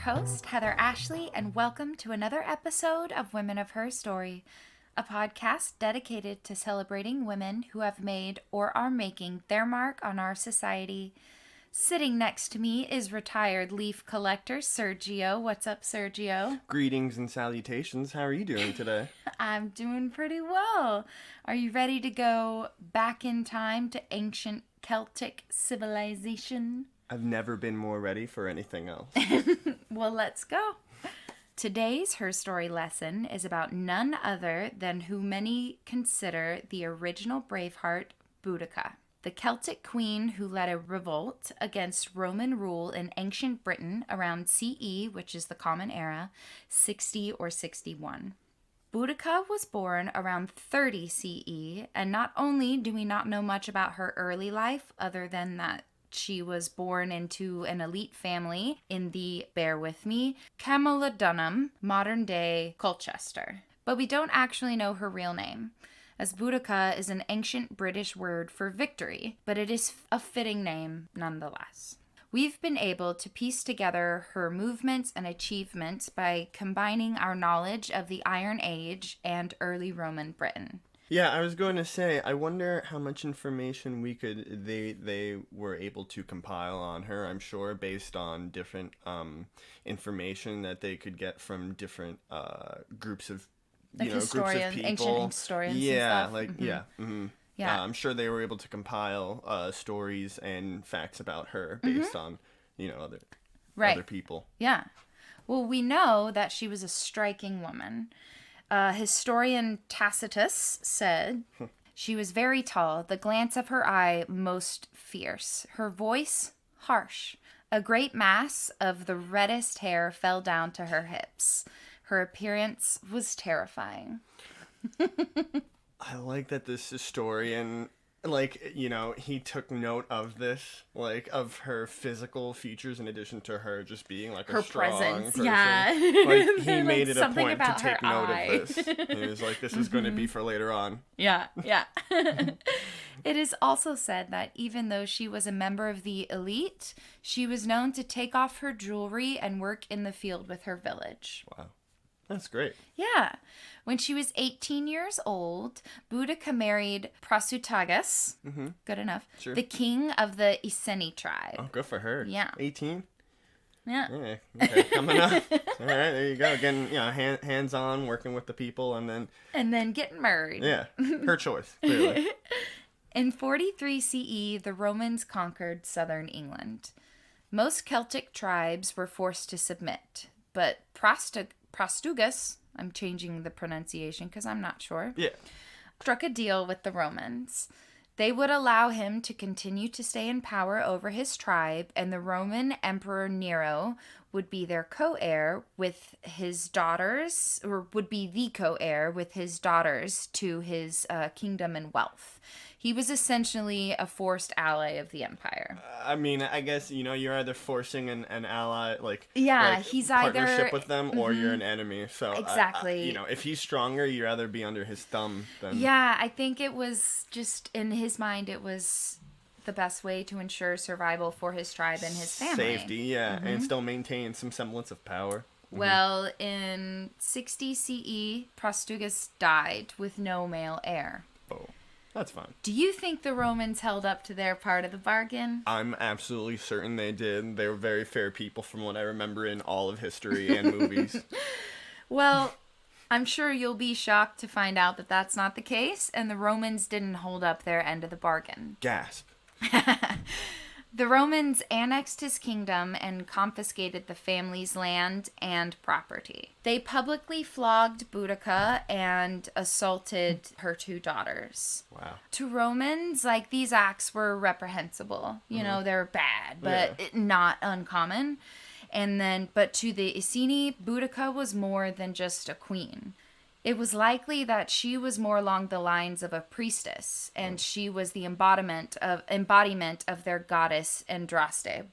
host, Heather Ashley, and welcome to another episode of Women of Her Story, a podcast dedicated to celebrating women who have made or are making their mark on our society. Sitting next to me is retired leaf collector Sergio. What's up, Sergio? Greetings and salutations. How are you doing today? I'm doing pretty well. Are you ready to go back in time to ancient Celtic civilization? I've never been more ready for anything else. Well, let's go. Today's Her Story lesson is about none other than who many consider the original Braveheart, Boudica, the Celtic queen who led a revolt against Roman rule in ancient Britain around CE, which is the Common Era, 60 or 61. Boudica was born around 30 CE, and not only do we not know much about her early life, other than that she was born into an elite family in the, bear with me, Camulodunum, modern-day Colchester. But we don't actually know her real name, as Boudica is an ancient British word for victory, but it is a fitting name nonetheless. We've been able to piece together her movements and achievements by combining our knowledge of the Iron Age and early Roman Britain. Yeah, I was going to say, I wonder how much information they were able to compile on her, I'm sure, based on different information that they could get from different groups of, Like groups of people. Ancient historians and stuff. Yeah. I'm sure they were able to compile stories and facts about her based on, other people. Yeah. Well, we know that she was a striking woman. Historian Tacitus said, she was very tall, the glance of her eye most fierce, her voice harsh. A great mass of the reddest hair fell down to her hips. Her appearance was terrifying. I like that this historian, he took note of this, of her physical features in addition to her just being, a her strong presence. person. Yeah. He made it a point to take note of this. He was like, this is going to be for later on. Yeah. It is also said that even though she was a member of the elite, she was known to take off her jewelry and work in the field with her village. Wow. That's great. Yeah. When she was 18 years old, Boudica married Prasutagus, good enough, Sure. the king of the Iceni tribe. Oh, good for her. Yeah. 18? Yeah. Yeah. Okay, coming up. All right, there you go. Again, hands-on, working with the people, and then getting married. Yeah, her choice, clearly. In 43 CE, the Romans conquered southern England. Most Celtic tribes were forced to submit, but Prastugus, I'm changing the pronunciation because I'm not sure, struck a deal with the Romans. They would allow him to continue to stay in power over his tribe, and the Roman Emperor Nero would be their co-heir with his daughters, or would be the co-heir with his daughters to his kingdom and wealth. He was essentially a forced ally of the empire. I mean, I guess, you're either forcing an ally, he's partnership either with them, or you're an enemy. So, exactly. If he's stronger, you'd rather be under his thumb than... Yeah, I think it was just, in his mind, it was the best way to ensure survival for his tribe and his family. Safety, yeah, and still maintain some semblance of power. Well, in 60 CE, Prastugus died with no male heir. Oh. That's fine. Do you think the Romans held up to their part of the bargain? I'm absolutely certain they did. They were very fair people from what I remember in all of history and movies. Well, I'm sure you'll be shocked to find out that that's not the case, and the Romans didn't hold up their end of the bargain. Gasp. The Romans annexed his kingdom and confiscated the family's land and property. They publicly flogged Boudica and assaulted her two daughters. Wow. To Romans, these acts were reprehensible. They're bad, but not uncommon. But to the Iceni, Boudica was more than just a queen. It was likely that she was more along the lines of a priestess, and she was the embodiment of their goddess Andraste,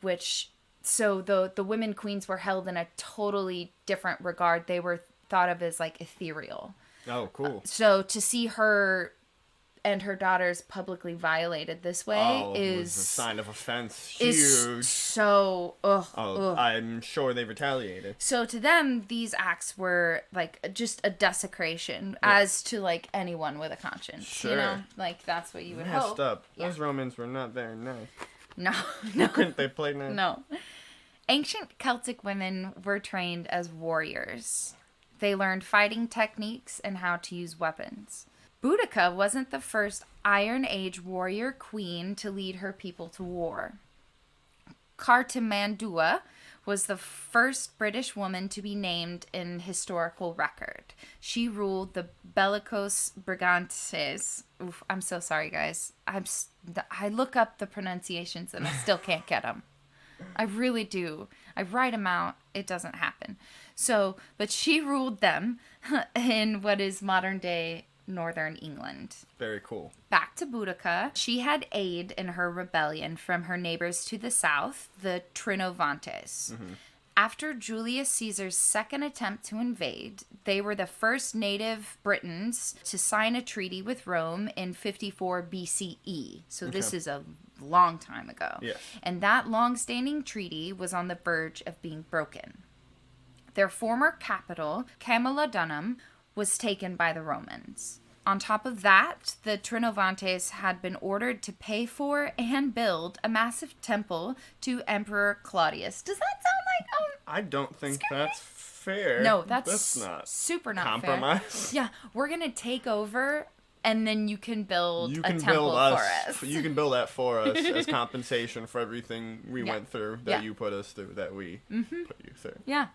so the women queens were held in a totally different regard. They were thought of as ethereal. Oh, cool. So to see her and her daughters publicly violated this way it was a sign of offense. Huge. So, I'm sure they retaliated. So to them, these acts were like just a desecration, as to like anyone with a conscience. Sure. You know, like that's what you would hope. Messed up. Those Romans were not very nice. No. Couldn't they play nice? No. Ancient Celtic women were trained as warriors. They learned fighting techniques and how to use weapons. Boudica wasn't the first Iron Age warrior queen to lead her people to war. Cartimandua was the first British woman to be named in historical record. She ruled the Bellicose Brigantes. Oof, I'm so sorry, guys. I look up the pronunciations and I still can't get them. I really do. I write them out. It doesn't happen. So, but she ruled them in what is modern day northern England. Very cool. Back to Boudica. She had aid in her rebellion from her neighbors to the south, the Trinovantes. Mm-hmm. After Julius Caesar's second attempt to invade, they were the first native Britons to sign a treaty with Rome in 54 BCE. So this is a long time ago. Yes. And that long-standing treaty was on the verge of being broken. Their former capital, Camulodunum, was taken by the Romans. On top of that, the Trinovantes had been ordered to pay for and build a massive temple to Emperor Claudius. Does that sound like I don't think that's fair. No, that's not super not compromise. Fair. Yeah, we're gonna take over, and then you can build a temple build for us. You can build that for us as compensation for everything we went through, that you put us through, that we put you through. Yeah.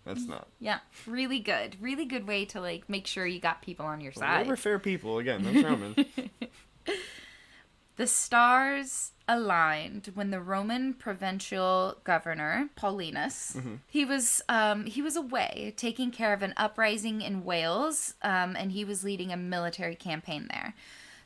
That's not. Yeah, really good. Really good way to like make sure you got people on your side. They were fair people. Again, that's Romans. The stars aligned when the Roman provincial governor Paulinus he was away taking care of an uprising in Wales, and he was leading a military campaign there.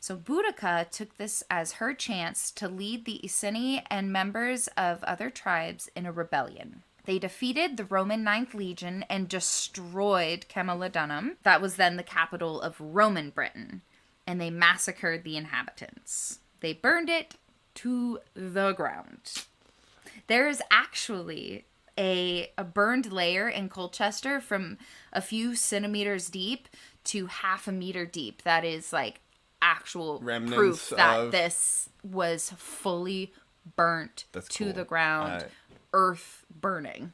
So Boudica took this as her chance to lead the Iceni and members of other tribes in a rebellion. They defeated the Roman 9th Legion and destroyed Camulodunum. That was then the capital of Roman Britain. And they massacred the inhabitants. They burned it to the ground. There is actually a burned layer in Colchester from a few centimeters deep to half a meter deep. That is like actual remnants proof that this was fully burnt to the ground. Earth burning.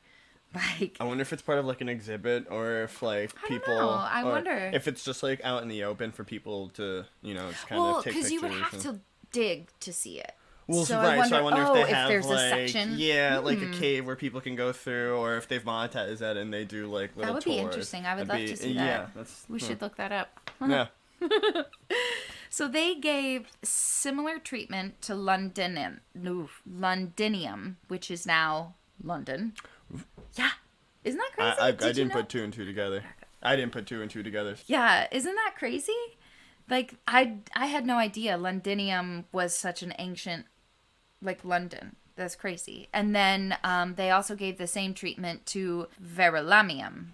Like, I wonder if it's part of like an exhibit, or if like people I wonder if it's just like out in the open for people to, you know, just kind of take pictures. Because you would have to dig to see it. Well, so right. I wonder if they have there's like a section. like a cave where people can go through, or if they've monetized that and they do like little tours. That would be interesting. I would love to see that. Yeah, we should look that up. Yeah. So they gave similar treatment to Londinium, which is now London. Yeah. Isn't that crazy? I didn't put two and two together. I didn't put two and two together. Yeah. Isn't that crazy? Like, I had no idea Londinium was such an ancient, like, London. That's crazy. And then they also gave the same treatment to Verulamium,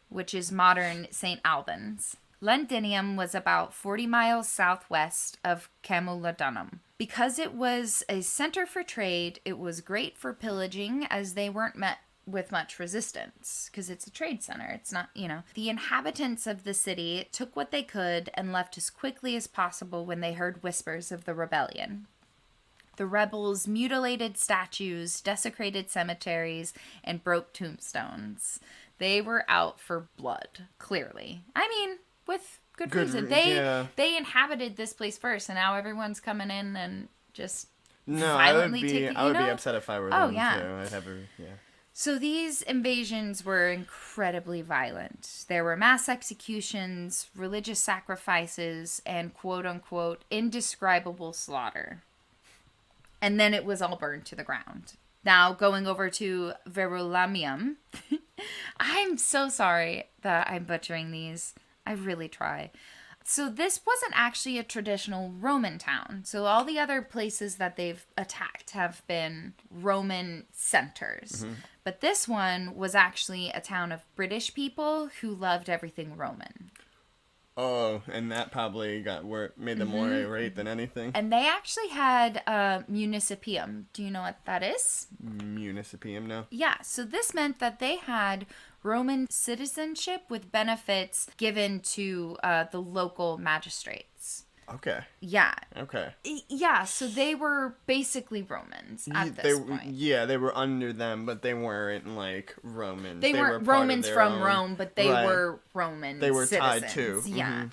which is modern St. Albans. Londinium was about 40 miles southwest of Camulodunum. Because it was a center for trade, it was great for pillaging, as they weren't met with much resistance, because it's a trade center. It's not, The inhabitants of the city took what they could and left as quickly as possible when they heard whispers of the rebellion. The rebels mutilated statues, desecrated cemeteries, and broke tombstones. They were out for blood, clearly. I mean, with good reason. They inhabited this place first, and now everyone's coming in and just violently taking. I would be upset if I were them too. I'd have So these invasions were incredibly violent. There were mass executions, religious sacrifices, and quote-unquote indescribable slaughter. And then it was all burned to the ground. Now, going over to Verulamium. I'm so sorry that I'm butchering these. I really try. So this wasn't actually a traditional Roman town. So all the other places that they've attacked have been Roman centers. Mm-hmm. But this one was actually a town of British people who loved everything Roman. Oh, and that probably made them more irate than anything. And they actually had municipium. Do you know what that is? Municipium, no? Yeah, so this meant that they had Roman citizenship with benefits given to the local magistrates. Okay. Yeah. Okay. Yeah, so they were basically Romans at this point. Yeah, they were under them, but they weren't like Romans. They weren't were Romans from own... Rome, but they were Roman They were citizens. tied too. Yeah.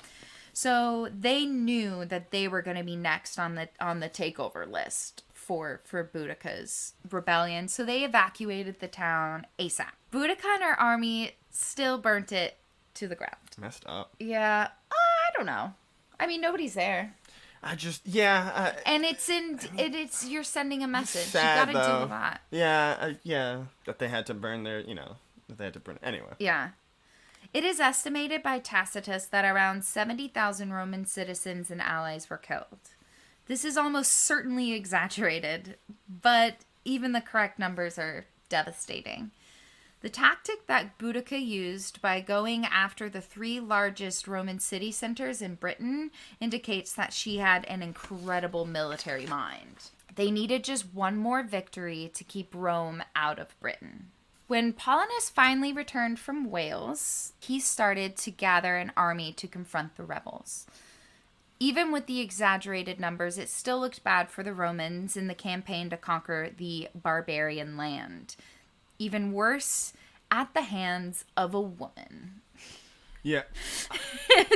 So they knew that they were going to be next on the takeover list for Boudica's rebellion. So they evacuated the town ASAP. Boudica and her army still burnt it to the ground. Messed up. Yeah, I don't know. I mean, nobody's there. And it's you're sending a message. Sad, you gotta though. do that. Yeah. That they had to burn anyway. Yeah. It is estimated by Tacitus that around 70,000 Roman citizens and allies were killed. This is almost certainly exaggerated, but even the correct numbers are devastating. The tactic that Boudica used by going after the 3 largest Roman city centers in Britain indicates that she had an incredible military mind. They needed just one more victory to keep Rome out of Britain. When Paulinus finally returned from Wales, he started to gather an army to confront the rebels. Even with the exaggerated numbers, it still looked bad for the Romans in the campaign to conquer the barbarian land. Even worse, at the hands of a woman. Yeah.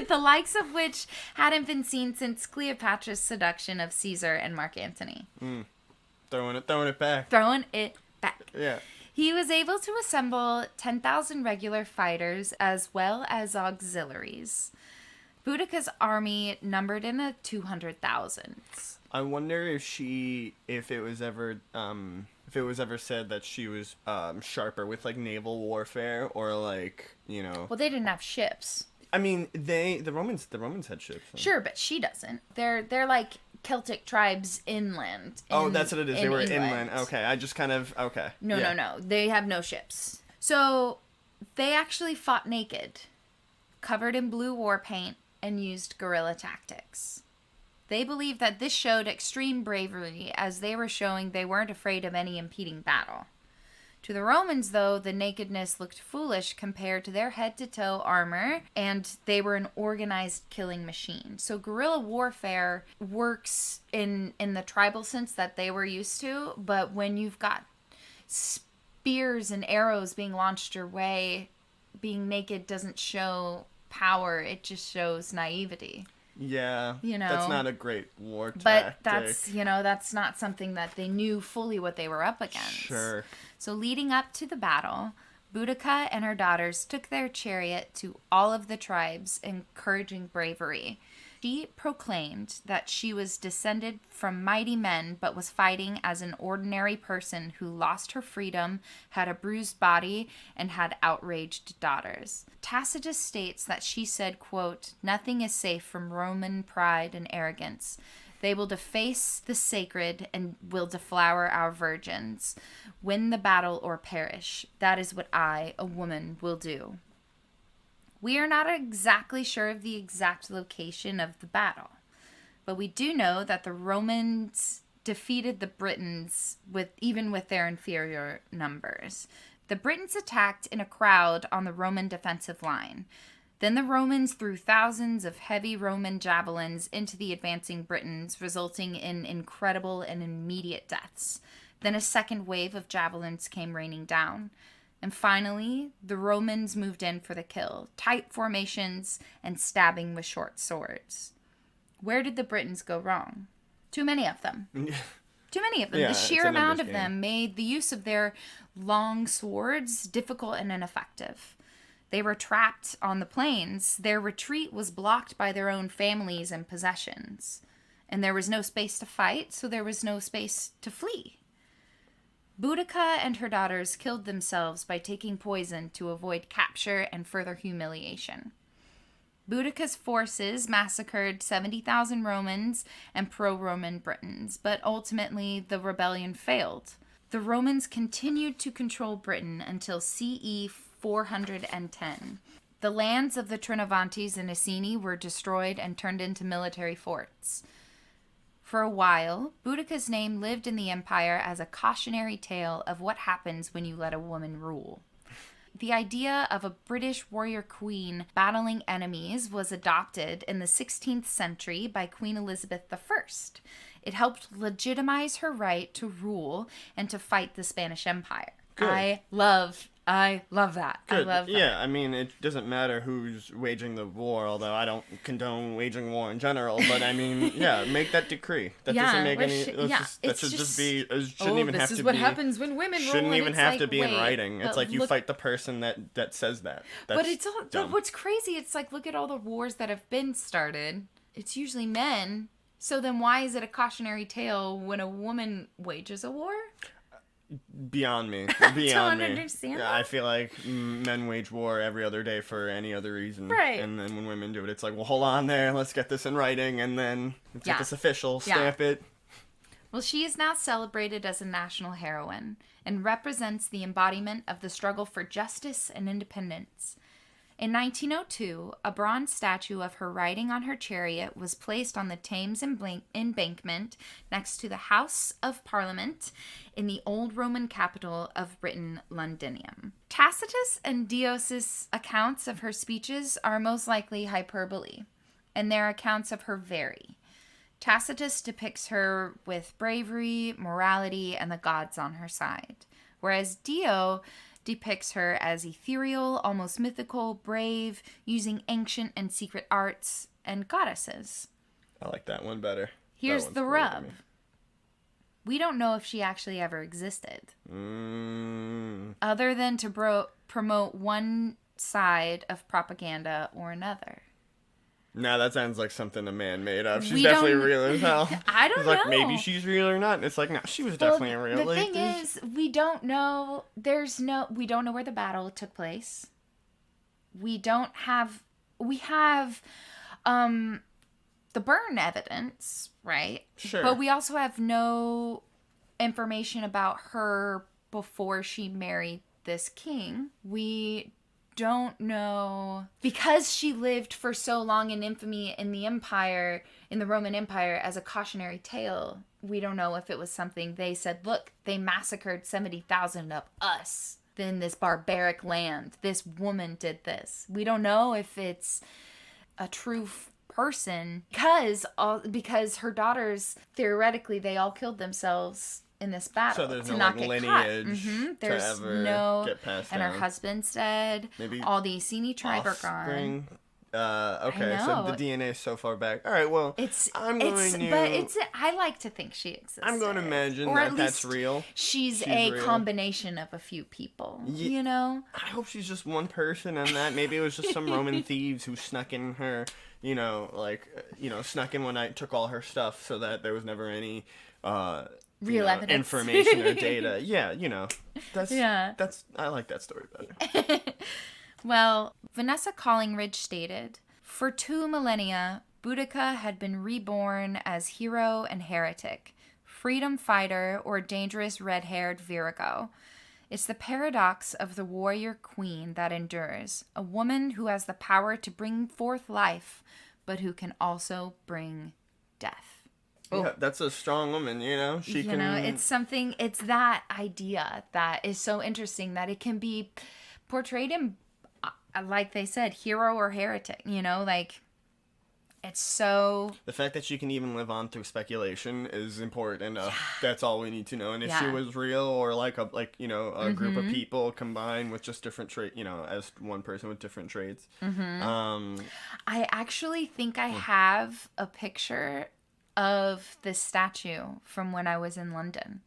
The likes of which hadn't been seen since Cleopatra's seduction of Caesar and Mark Antony. Throwing it back. Throwing it back. Yeah. He was able to assemble 10,000 regular fighters as well as auxiliaries. Boudica's army numbered in the 200,000s. I wonder if it was ever said that she was sharper with like naval warfare or like, you know. Well, they didn't have ships. I mean, the Romans had ships. So. Sure, but she doesn't. They're like Celtic tribes inland. That's what it is. They were England. inland. Okay, I just kind of No. They have no ships. So they actually fought naked, covered in blue war paint, and used guerrilla tactics. They believed that this showed extreme bravery, as they were showing they weren't afraid of any impeding battle. To the Romans, though, the nakedness looked foolish compared to their head-to-toe armor, and they were an organized killing machine. So guerrilla warfare works in the tribal sense that they were used to, but when you've got spears and arrows being launched your way, being naked doesn't show power, it just shows naivety. Yeah, you know, that's not a great war tactic. But that's not something that they knew fully what they were up against. Sure. So leading up to the battle, Boudica and her daughters took their chariot to all of the tribes, encouraging bravery. She proclaimed that she was descended from mighty men, but was fighting as an ordinary person who lost her freedom, had a bruised body, and had outraged daughters. Tacitus states that she said, quote, "Nothing is safe from Roman pride and arrogance. They will deface the sacred and will deflower our virgins. Win the battle or perish. That is what I, a woman, will do." We are not exactly sure of the exact location of the battle, but we do know that the Romans defeated the Britons even with their inferior numbers. The Britons attacked in a crowd on the Roman defensive line. Then the Romans threw thousands of heavy Roman javelins into the advancing Britons, resulting in incredible and immediate deaths. Then a second wave of javelins came raining down. And finally, the Romans moved in for the kill, tight formations and stabbing with short swords. Where did the Britons go wrong? Too many of them. Too many of them. Yeah, the sheer amount of game. them made the use of their long swords difficult and ineffective. They were trapped on the plains. Their retreat was blocked by their own families and possessions. And there was no space to fight, so there was no space to flee. Boudica and her daughters killed themselves by taking poison to avoid capture and further humiliation. Boudica's forces massacred 70,000 Romans and pro-Roman Britons, but ultimately the rebellion failed. The Romans continued to control Britain until CE 410. The lands of the Trinovantes and Iceni were destroyed and turned into military forts. For a while, Boudica's name lived in the empire as a cautionary tale of what happens when you let a woman rule. The idea of a British warrior queen battling enemies was adopted in the 16th century by Queen Elizabeth I. It helped legitimize her right to rule and to fight the Spanish Empire. Good. I love that. Good. I love that. Yeah, I mean, it doesn't matter who's waging the war, although I don't condone waging war in general, but I mean, yeah, make that decree. That doesn't make any... that should just be... It shouldn't even have to be... This is what happens when women rule. Shouldn't even have to like, be in writing. It's like you fight the person that says that. That's but it's all... But what's crazy, it's like, look at all the wars that have been started. It's usually men. So then why is it a cautionary tale when a woman wages a war? Beyond me. I don't understand that. I feel like men wage war every other day for any other reason. Right. And then when women do it, it's like, well, hold on there. Let's get this in writing. And then let's get this official. Stamp it. Well, she is now celebrated as a national heroine and represents the embodiment of the struggle for justice and independence. In 1902, a bronze statue of her riding on her chariot was placed on the Thames embankment next to the House of Parliament in the old Roman capital of Britain, Londinium. Tacitus and Dio's accounts of her speeches are most likely hyperbole, and their accounts of her vary. Tacitus depicts her with bravery, morality, and the gods on her side, whereas Dio depicts her as ethereal, almost mythical, brave, using ancient and secret arts, and goddesses. I like that one better. Here's the rub. We don't know if she actually ever existed. Other than to promote one side of propaganda or another. Nah, that sounds like something a man made up. She's definitely real as hell. I don't know. Like, maybe she's real or not. And it's like, no, she was definitely real. The thing is, we don't know. We don't know where the battle took place. We have the burn evidence, right? Sure. But we also have no information about her before she married this king. We don't know, because she lived for so long in infamy in the empire, in the Roman Empire, as a cautionary tale. We don't know if it was something they said, look, they massacred 70,000 of us in this barbaric land. This woman did this. We don't know if it's a true person because her daughters, theoretically, they all killed themselves in this battle. So there's to no not like, get lineage caught. to There's ever no get passed and down. her husband's dead. Maybe all the Iceni tribe are gone. Okay, so the DNA is so far back. All right, well, I like to think she exists. I'm going to imagine that's real. She's a real combination of a few people, you know? I hope she's just one person and that maybe it was just some Roman thieves who snuck in her, snuck in one night, took all her stuff so that there was never any real evidence, information or data. Yeah, I like that story better. Well, Vanessa Collingridge stated, for 2 millennia, Boudica had been reborn as hero and heretic, freedom fighter or dangerous red-haired virago. It's the paradox of the warrior queen that endures, a woman who has the power to bring forth life, but who can also bring death. Yeah, that's a strong woman, She can... it's that idea that is so interesting that it can be portrayed in, like they said, hero or heretic, it's so... The fact that she can even live on through speculation is important enough. Yeah. That's all we need to know. And if she was real or a group of people combined with just different traits, as one person with different traits. I actually think I have a picture of this statue from when I was in London.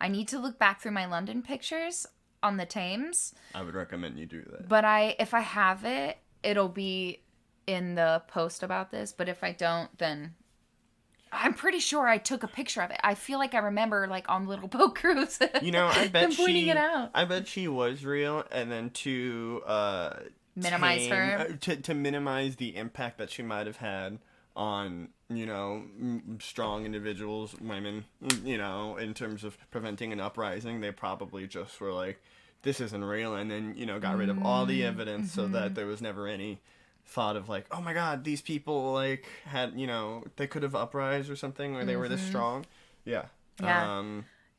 I need to look back through my London pictures on the Thames. I would recommend you do that. But if I have it, it'll be in the post about this. But if I don't, then I'm pretty sure I took a picture of it. I feel like I remember, on Little Boat Cruise. I bet pointing it out. I bet she was real, and then to minimize her, to minimize the impact that she might have had on strong individuals, women, in terms of preventing an uprising. They probably just were this isn't real, and then, got rid of all the evidence so that there was never any thought of like, oh my god, these people like had, they could have uprised or something, or they were this strong. Yeah.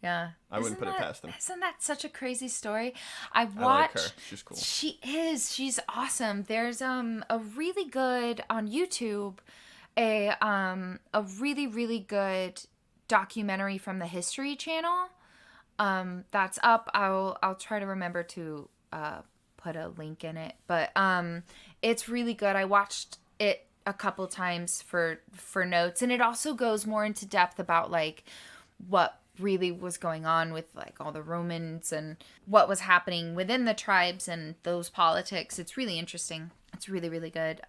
Yeah. I wouldn't put it past them. Isn't that such a crazy story? I like her. She's cool. She is. She's awesome. There's a really good on YouTube, a really, really good documentary from the History Channel. That's up. I'll try to remember to put a link in it. But it's really good. I watched it a couple times for notes, and it also goes more into depth about like what really was going on with like all the Romans and what was happening within the tribes and those politics. It's really interesting. It's really, really good.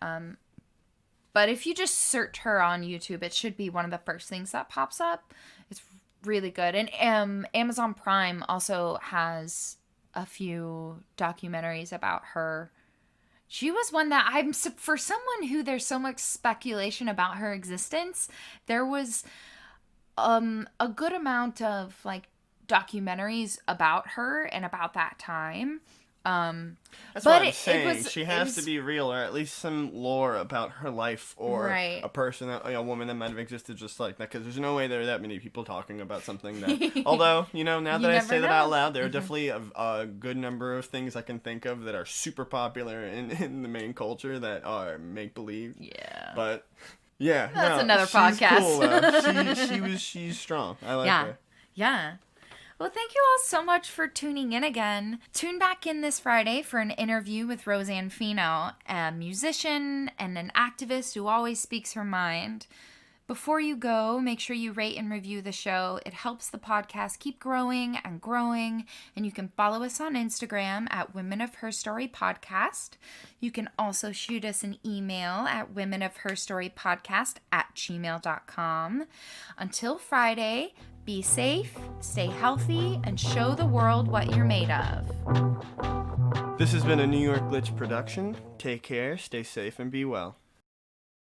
But if you just search her on YouTube, it should be one of the first things that pops up. It's really good. And Amazon Prime also has a few documentaries about her. She was one that for someone who there's so much speculation about her existence, there was a good amount of like documentaries about her and about that time. That's what I'm saying. She has to be real, or at least some lore about her life, or a person, a woman that might have existed just like that. Because there's no way there are that many people talking about something that. Although, now that I say that out loud, there are definitely a good number of things I can think of that are super popular in the main culture that are make believe. Yeah. But. Yeah, that's another podcast. She's cool. She's strong. I like her. Yeah. Well, thank you all so much for tuning in again. Tune back in this Friday for an interview with Roseanne Fino, a musician and an activist who always speaks her mind. Before you go, make sure you rate and review the show. It helps the podcast keep growing and growing. And you can follow us on Instagram at Women of Her Story Podcast. You can also shoot us an email at womenofherstorypodcast@gmail.com. Until Friday, be safe, stay healthy, and show the world what you're made of. This has been a New York Glitch production. Take care, stay safe, and be well.